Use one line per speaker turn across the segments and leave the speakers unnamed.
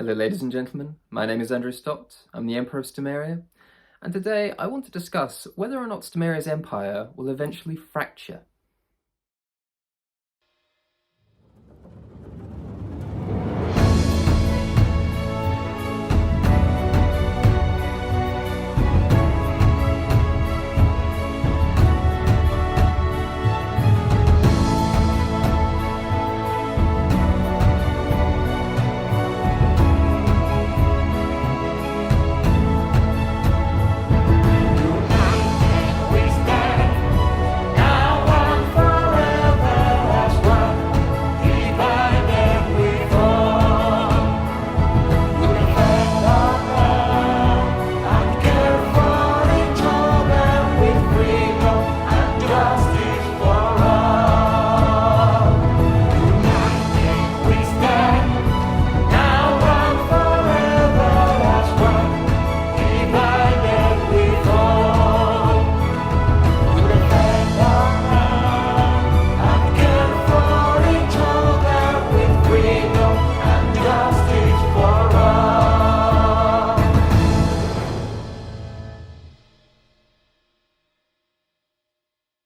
Hello ladies and gentlemen, my name is Andrew Stott, I'm the Emperor of Stomaria, and today I want to discuss whether or not Stomaria's empire will eventually fracture.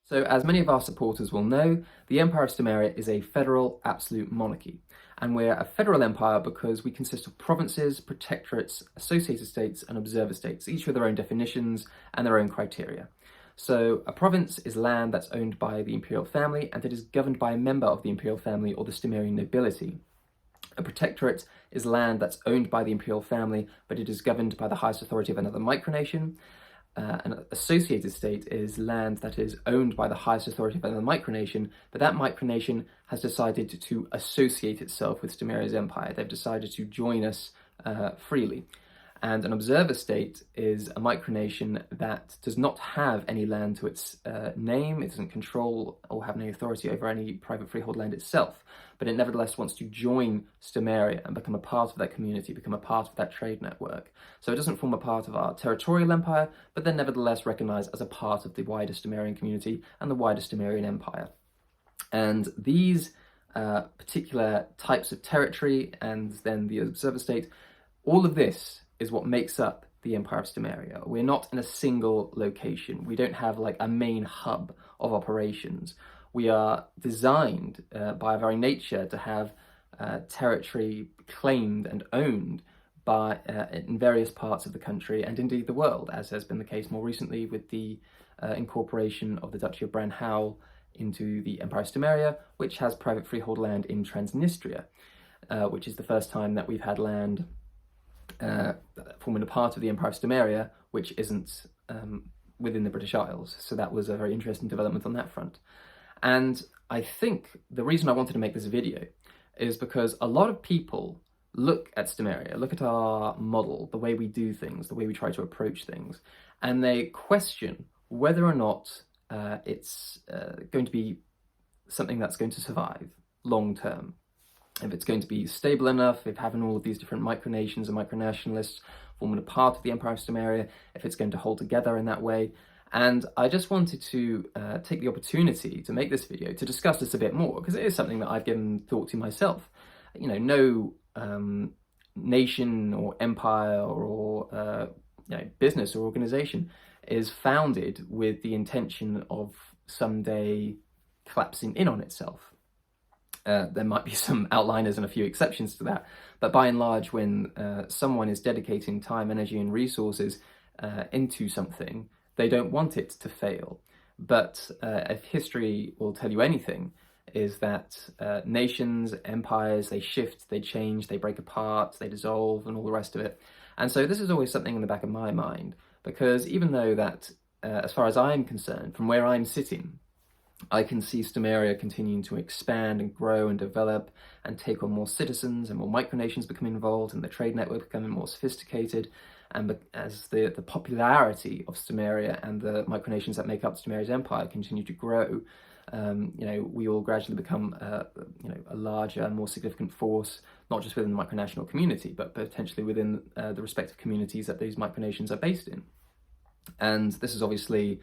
So, as many of our supporters will know, the Empire of Stomaria is a federal absolute monarchy, and we're a federal empire because we consist of provinces, protectorates, associated states, and observer states, each with their own definitions and their own criteria. So, a province is land that's owned by the imperial family and that is governed by a member of the imperial family or the Stomarian nobility. A protectorate is land that's owned by the imperial family, but it is governed by the highest authority of another micronation. An associated state is land that is owned by the highest authority of another micronation, but that micronation has decided to associate itself with Stomaria's empire. They've decided to join us freely. And an observer state is a micronation that does not have any land to its name, it doesn't control or have any authority over any private freehold land itself, but it nevertheless wants to join Stomaria and become a part of that community, become a part of that trade network. So it doesn't form a part of our territorial empire, but then nevertheless recognised as a part of the wider Stomarian community and the wider Stomarian empire. And these particular types of territory and then the observer state, all of this is what makes up the Empire of Stomaria. We're not in a single location. We don't have like a main hub of operations. We are designed by our very nature to have territory claimed and owned by in various parts of the country and indeed the world, as has been the case more recently with the incorporation of the Duchy of Branhau into the Empire of Stomaria, which has private freehold land in Transnistria, which is the first time that we've had land forming a part of the Empire of Stomaria, which isn't within the British Isles. So that was a very interesting development on that front. And I think the reason I wanted to make this video is because a lot of people look at Stomaria, look at our model, the way we do things, the way we try to approach things, and they question whether or not it's going to be something that's going to survive long term. If it's going to be stable enough, if having all of these different micronations and micronationalists forming a part of the Empire of Stomaria, if it's going to hold together in that way. And I just wanted to take the opportunity to make this video to discuss this a bit more, because it is something that I've given thought to myself. You know, no nation or empire or business or organization is founded with the intention of someday collapsing in on itself. There might be some outliners and a few exceptions to that, but by and large, when someone is dedicating time, energy, and resources into something, they don't want it to fail. But if history will tell you anything, is that nations, empires, they shift, they change, they break apart, they dissolve, and all the rest of it. And so this is always something in the back of my mind, because even though that, as far as I'm concerned, from where I'm sitting, I can see Stomaria continuing to expand and grow and develop and take on more citizens and more micronations becoming involved and the trade network becoming more sophisticated. And as the popularity of Stomaria and the micronations that make up Stomaria's empire continue to grow, we will gradually become a larger and more significant force, not just within the micronational community, but potentially within the respective communities that these micronations are based in. And this is obviously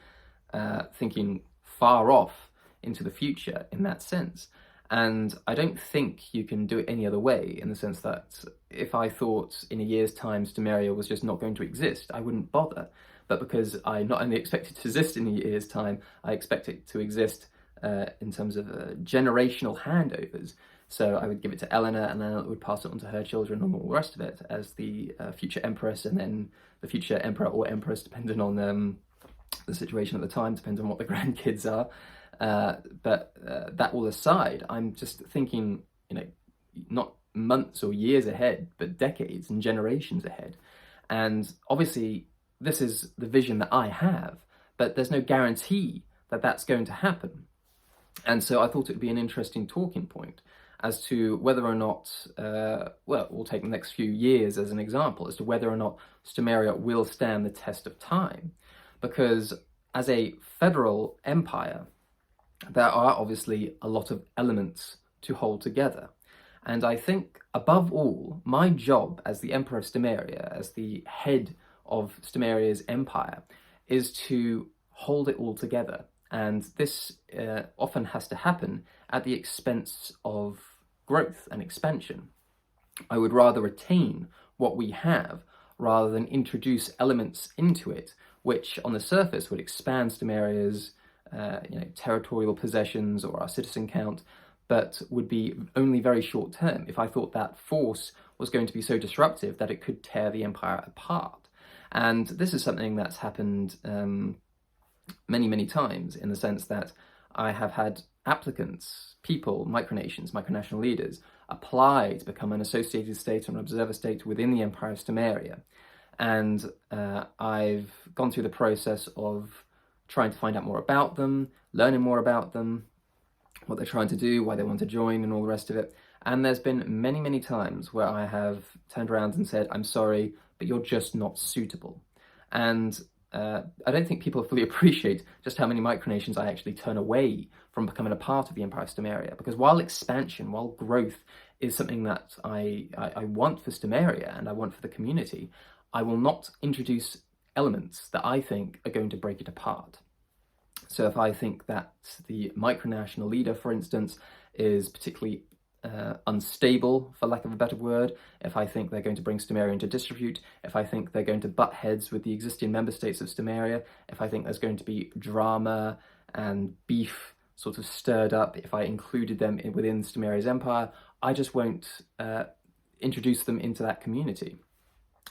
thinking far off into the future in that sense. And I don't think you can do it any other way, in the sense that if I thought in a year's time Stomaria was just not going to exist, I wouldn't bother. But because I not only expect it to exist in a year's time, I expect it to exist in terms of generational handovers. So I would give it to Eleanor, and then it would pass it on to her children and all the rest of it as the future empress, and then the future emperor or empress, depending on the situation at the time, depends on what the grandkids are. But that all aside, I'm just thinking, not months or years ahead, but decades and generations ahead. And obviously, this is the vision that I have, but there's no guarantee that that's going to happen. And so I thought it would be an interesting talking point as to whether or not, we'll take the next few years as an example, as to whether or not Stomaria will stand the test of time. Because as a federal empire, there are obviously a lot of elements to hold together. And I think, above all, my job as the Emperor of Stomaria, as the head of Stomaria's empire, is to hold it all together. And this often has to happen at the expense of growth and expansion. I would rather retain what we have rather than introduce elements into it which on the surface would expand Stomaria's territorial possessions or our citizen count, but would be only very short term if I thought that force was going to be so disruptive that it could tear the empire apart. And this is something that's happened many, many times, in the sense that I have had applicants, people, micronations, micronational leaders, apply to become an associated state or an observer state within the Empire of Stomaria. And I've gone through the process of trying to find out more about them, learning more about them, what they're trying to do, why they want to join, and all the rest of it. And there's been many, many times where I have turned around and said, I'm sorry, but you're just not suitable. And I don't think people fully appreciate just how many micronations I actually turn away from becoming a part of the Empire of Stomaria. Because while expansion, while growth is something that I want for Stomaria and I want for the community, I will not introduce elements that I think are going to break it apart. So if I think that the micronational leader, for instance, is particularly unstable, for lack of a better word, if I think they're going to bring Stomaria into disrepute, if I think they're going to butt heads with the existing member states of Stomaria, if I think there's going to be drama and beef sort of stirred up, if I included them within Stomaria's empire, I just won't introduce them into that community.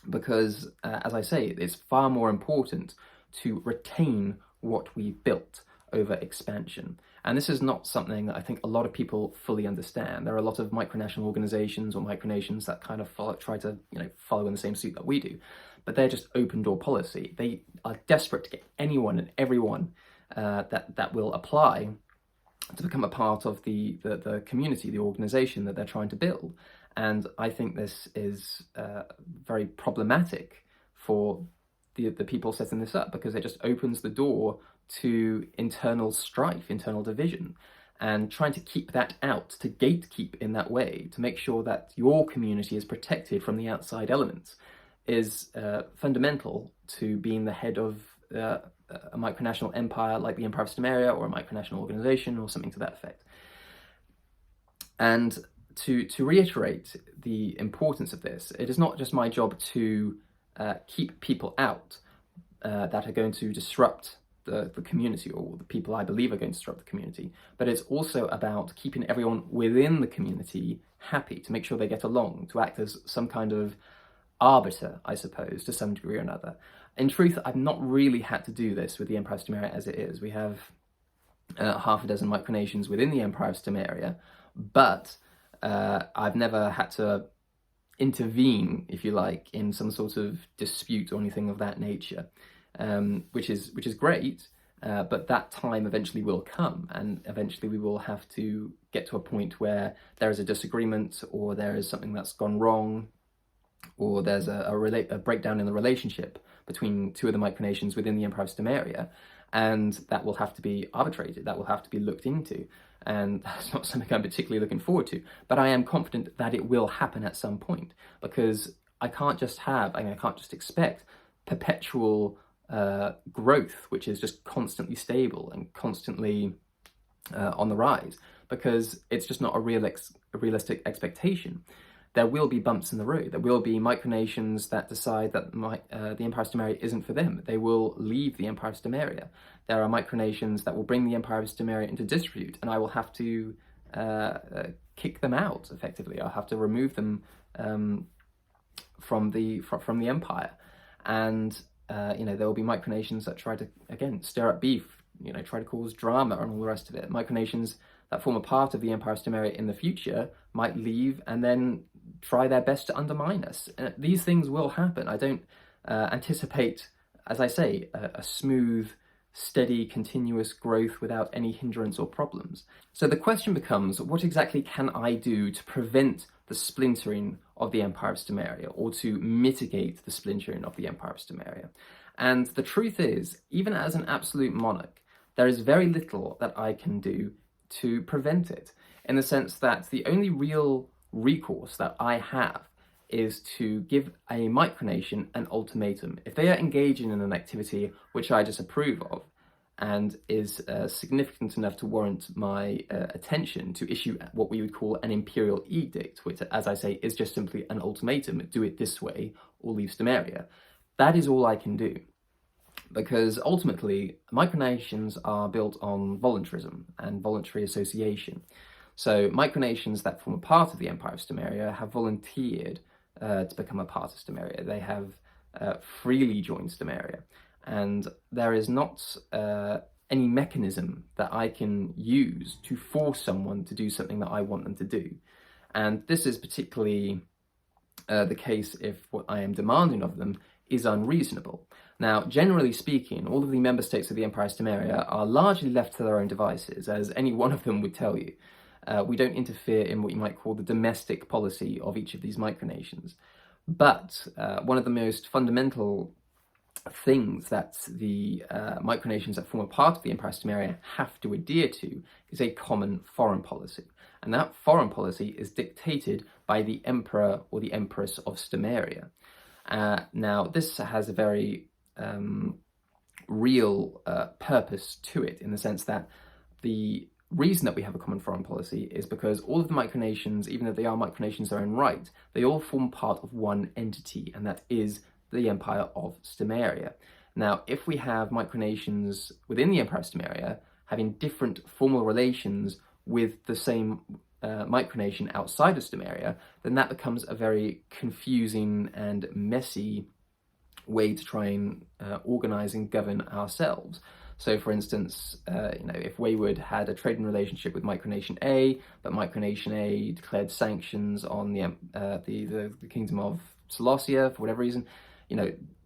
Because, as I say, it's far more important to retain what we built over expansion. And this is not something that I think a lot of people fully understand. There are a lot of micronational organizations or micronations that kind of try to follow in the same suit that we do. But they're just open door policy. They are desperate to get anyone and everyone that will apply to become a part of the community, the organization that they're trying to build. And I think this is very problematic for the people setting this up, because it just opens the door to internal strife, internal division, and trying to keep that out, to gatekeep in that way, to make sure that your community is protected from the outside elements, is fundamental to being the head of a micronational empire like the Empire of Stomaria, or a micronational organization, or something to that effect. And to reiterate the importance of this, it is not just my job to keep people out that are going to disrupt the community, or the people I believe are going to disrupt the community, but it's also about keeping everyone within the community happy, to make sure they get along, to act as some kind of arbiter, I suppose, to some degree or another. In truth, I've not really had to do this with the Empire of Stomaria as it is. We have half a dozen micronations within the Empire of Stomaria, but I've never had to intervene, if you like, in some sort of dispute or anything of that nature, which is great, but that time eventually will come, and eventually we will have to get to a point where there is a disagreement, or there is something that's gone wrong, or there's a breakdown in the relationship between two of the micronations within the Empire of Stomaria, and that will have to be arbitrated, that will have to be looked into. And that's not something I'm particularly looking forward to, but I am confident that it will happen at some point, because I can't just expect perpetual growth, which is just constantly stable and constantly on the rise, because it's just not a realistic expectation. There will be bumps in the road. There will be micronations that decide that the Empire of Stomaria isn't for them. They will leave the Empire of Stomaria. There are micronations that will bring the Empire of Stomaria into disrepute, and I will have to kick them out, effectively. I'll have to remove them from the Empire. And there will be micronations that try to, again, stir up beef, try to cause drama and all the rest of it. Micronations that form a part of the Empire of Stomaria in the future might leave and then try their best to undermine us. These things will happen. I don't anticipate, as I say, a smooth, steady, continuous growth without any hindrance or problems. So the question becomes, what exactly can I do to prevent the splintering of the Empire of Stomaria, or to mitigate the splintering of the Empire of Stomaria? And the truth is, even as an absolute monarch, there is very little that I can do to prevent it, in the sense that the only real recourse that I have is to give a micronation an ultimatum. If they are engaging in an activity which I disapprove of, and is significant enough to warrant my attention, to issue what we would call an imperial edict, which, as I say, is just simply an ultimatum: do it this way or leave Stomaria. That is all I can do, because ultimately micronations are built on voluntarism and voluntary association. So micronations that form a part of the Empire of Stomaria have volunteered to become a part of Stomaria. They have freely joined Stomaria. And there is not any mechanism that I can use to force someone to do something that I want them to do. And this is particularly the case if what I am demanding of them is unreasonable. Now, generally speaking, all of the member states of the Empire of Stomaria are largely left to their own devices, as any one of them would tell you. We don't interfere in what you might call the domestic policy of each of these micronations. But one of the most fundamental things that the micronations that form a part of the Empire of Stomaria have to adhere to is a common foreign policy. And that foreign policy is dictated by the Emperor or the Empress of Stomaria. Now, this has a very real purpose to it, in the sense that the reason that we have a common foreign policy is because all of the micronations, even though they are micronations in their own right, they all form part of one entity, and that is the Empire of Stomaria. Now, if we have micronations within the Empire of Stomaria having different formal relations with the same micronation outside of Stomaria, then that becomes a very confusing and messy way to try and organise and govern ourselves. So, for instance, if Wayward had a trading relationship with Micronation A, but Micronation A declared sanctions on the Kingdom of Molossia for whatever reason,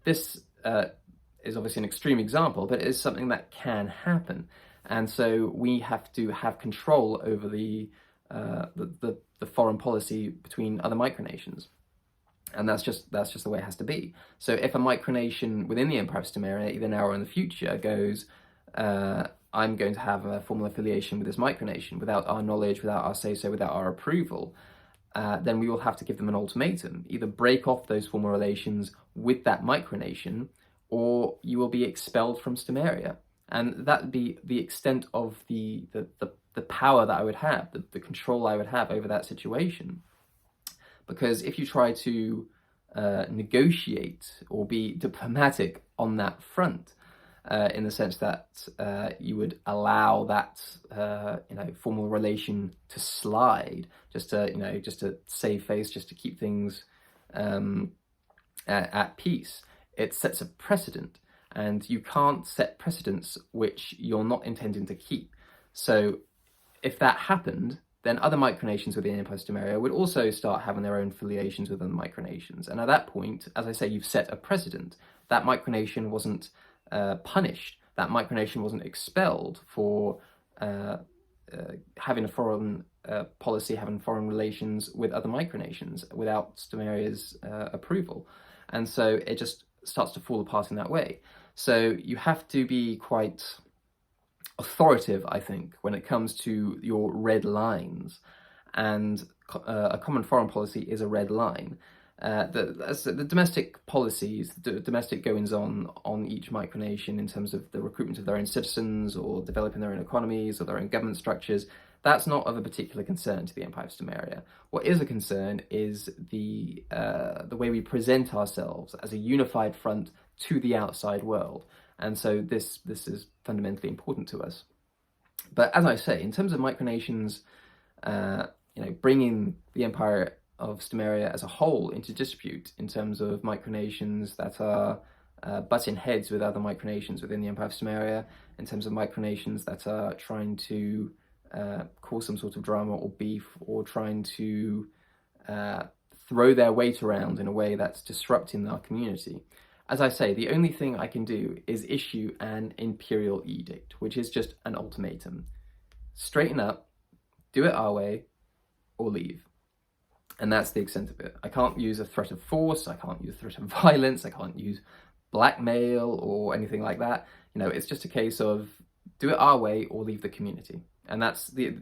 this is obviously an extreme example, but it is something that can happen. And so we have to have control over the foreign policy between other micronations. And that's just the way it has to be. So if a micronation within the Empire of Stomaria, either now or in the future, goes, I'm going to have a formal affiliation with this micronation without our knowledge, without our say-so, without our approval, then we will have to give them an ultimatum. Either break off those formal relations with that micronation, or you will be expelled from Stomaria. And that would be the extent of the power that I would have, the control I would have over that situation. Because if you try to negotiate or be diplomatic on that front, in the sense that you would allow that formal relation to slide, just to save face, just to keep things at peace, it sets a precedent, and you can't set precedents which you're not intending to keep. So if that happened, then other micronations within Empire of Stomaria would also start having their own affiliations with other micronations. And at that point, as I say, you've set a precedent. That micronation wasn't punished. That micronation wasn't expelled for having a foreign policy, having foreign relations with other micronations without Stomaria's approval. And so it just starts to fall apart in that way. So you have to be quite authoritative, I think, when it comes to your red lines, and a common foreign policy is a red line. The domestic policies, the domestic goings-on each micronation in terms of the recruitment of their own citizens, or developing their own economies or their own government structures, That's not of a particular concern to the Empire of Stomaria. What is a concern is the way we present ourselves as a unified front to the outside world. And so this is fundamentally important to us. But as I say, in terms of Micronations, bringing the Empire of Stomaria as a whole into dispute, in terms of Micronations that are butting heads with other Micronations within the Empire of Stomaria, in terms of Micronations that are trying to cause some sort of drama or beef, or trying to throw their weight around in a way that's disrupting our community. As I say, the only thing I can do is issue an imperial edict, which is just an ultimatum. Straighten up, do it our way, or leave. And that's the extent of it. I can't use a threat of force, I can't use a threat of violence, I can't use blackmail or anything like that. It's just a case of do it our way or leave the community. And that's the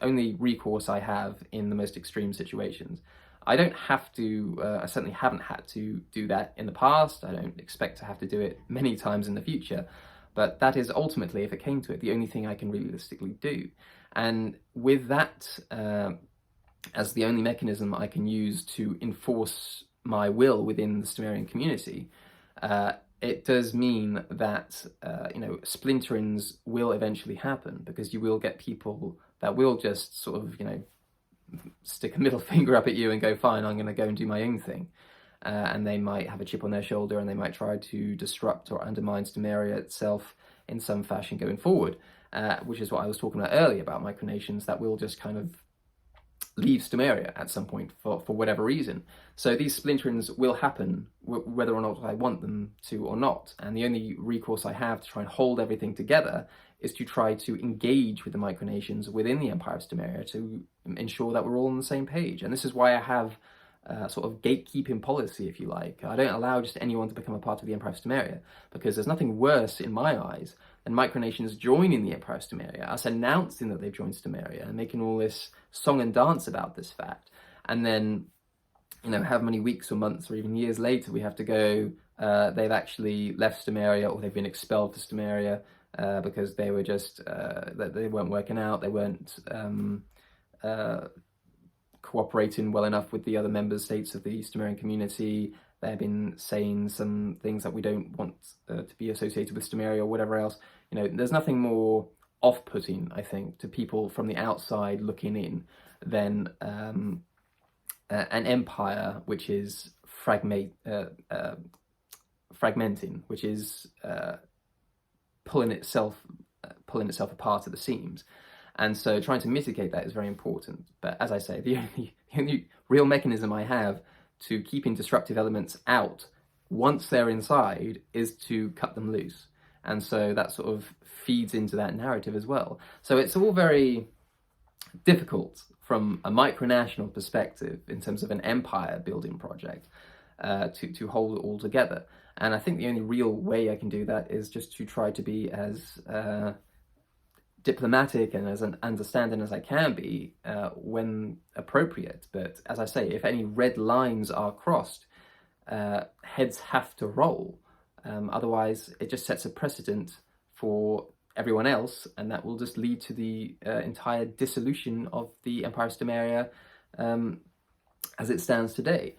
only recourse I have in the most extreme situations. I don't have to, I certainly haven't had to do that in the past. I don't expect to have to do it many times in the future. But that is ultimately, if it came to it, the only thing I can realistically do. And with that as the only mechanism I can use to enforce my will within the Stomarian community, it does mean that splinterings will eventually happen, because you will get people that will just sort of stick a middle finger up at you and go, fine, I'm going to go and do my own thing. And they might have a chip on their shoulder, and they might try to disrupt or undermine Stomaria itself in some fashion going forward, which is what I was talking about earlier about Micronations that will just kind of leave Stomaria at some point for whatever reason. So these splinterings will happen whether or not I want them to or not. And the only recourse I have to try and hold everything together is to try to engage with the Micronations within the Empire of Stomaria to ensure that we're all on the same page. And this is why I have sort of gatekeeping policy, if you like. I don't allow just anyone to become a part of the Empire of Stomaria, because there's nothing worse in my eyes than Micronations joining the Empire of Stomaria, us announcing that they've joined Stomaria and making all this song and dance about this fact. And then, how many weeks or months or even years later we have to go, they've actually left Stomaria, or they've been expelled for Stomaria because they were just, they weren't working out, they weren't cooperating well enough with the other member states of the Stomarian community. They've been saying some things that we don't want to be associated with Stomaria or whatever else. There's nothing more off-putting, I think, to people from the outside looking in than an empire which is fragmenting, which is pulling itself apart at the seams. And so trying to mitigate that is very important. But as I say, the only real mechanism I have to keeping disruptive elements out once they're inside is to cut them loose. And so that sort of feeds into that narrative as well. So it's all very difficult from a micronational perspective in terms of an empire building project to hold it all together. And I think the only real way I can do that is just to try to be as diplomatic and as understanding as I can be when appropriate. But as I say, if any red lines are crossed, heads have to roll. Otherwise, it just sets a precedent for everyone else, and that will just lead to the entire dissolution of the Empire of Stomaria as it stands today.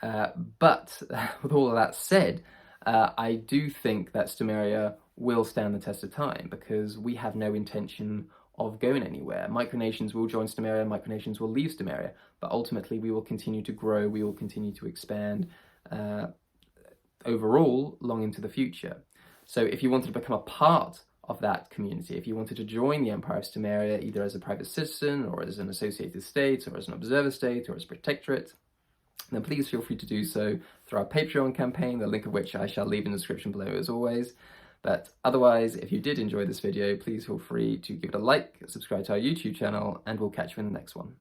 But with all of that said, I do think that Stomaria will stand the test of time, because we have no intention of going anywhere. Micronations will join Stomaria, Micronations will leave Stomaria, but ultimately we will continue to grow, we will continue to expand overall long into the future. So if you wanted to become a part of that community, if you wanted to join the Empire of Stomaria either as a private citizen or as an associated state or as an observer state or as a protectorate, then please feel free to do so through our Patreon campaign, the link of which I shall leave in the description below as always. But otherwise, if you did enjoy this video, please feel free to give it a like, subscribe to our YouTube channel, and we'll catch you in the next one.